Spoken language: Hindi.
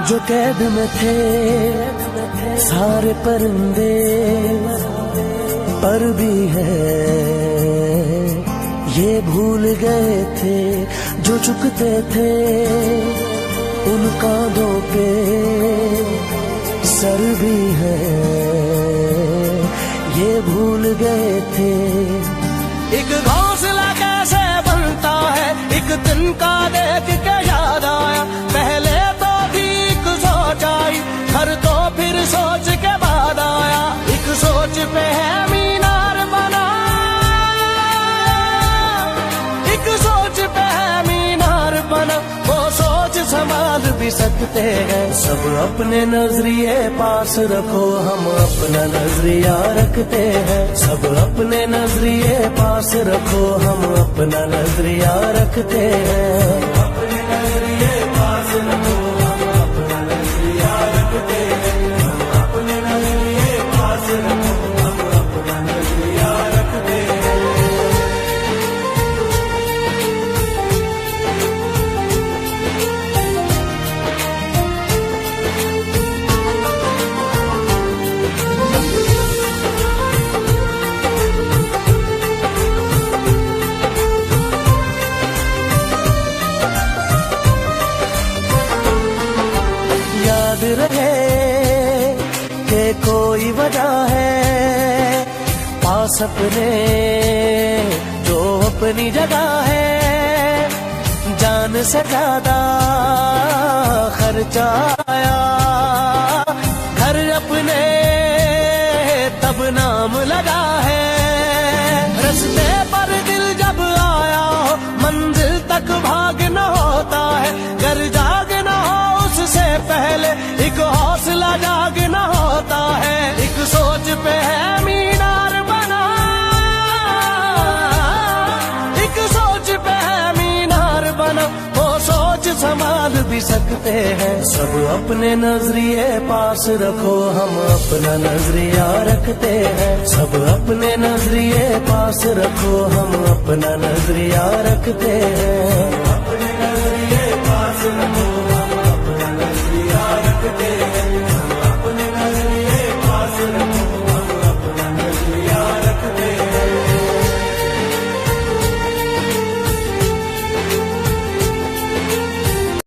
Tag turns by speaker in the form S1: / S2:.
S1: जो कैद में थे सारे परिंदे, पर भी है ये भूल गए थे जो झुकते थे उन कांधों पे सर भी है ये भूल गए थे। एक घोंसला कैसे बनता है एक दिन का देख के याद आया, पहले तो ठीक सोच आई घर तो फिर सोच के बाद आया। एक सोच पे है मीनार बना, एक सोच पे है मीनार बना, वो सोच संभाल भी सकते हैं। सब अपने नजरिए पास रखो, हम अपना नजरिया रखते हैं। सब अपने नजरिए पास रखो, हम अपना नजरिया रखते हैं। अपने नजरिए पास रखो, हम अपना नजरिया रखते हैं। अपने नजरिए पास रखो, हम अपना नजरिया रखते हैं। याद रहे कि कोई वजह है पास अपने जो अपनी जगह है। जान से ज्यादा खर्चा आया घर अपने तब नाम लगा है। रस्ते पर दिल जब आया हो मंजिल तक भागना होता है। घर जागना हो उससे पहले एक हौसला जागना होता है। एक सोच पे है मीनार बना, एक सोच पे है मीनार बना, वो सोच संभाल भी सकते हैं। सब अपने नजरिए पास रखो, हम अपना नजरिया रखते हैं। सब अपने नजरिए पास रखो, हम अपना नजरिया रखते हैं। अपने नजरिए पास रखो,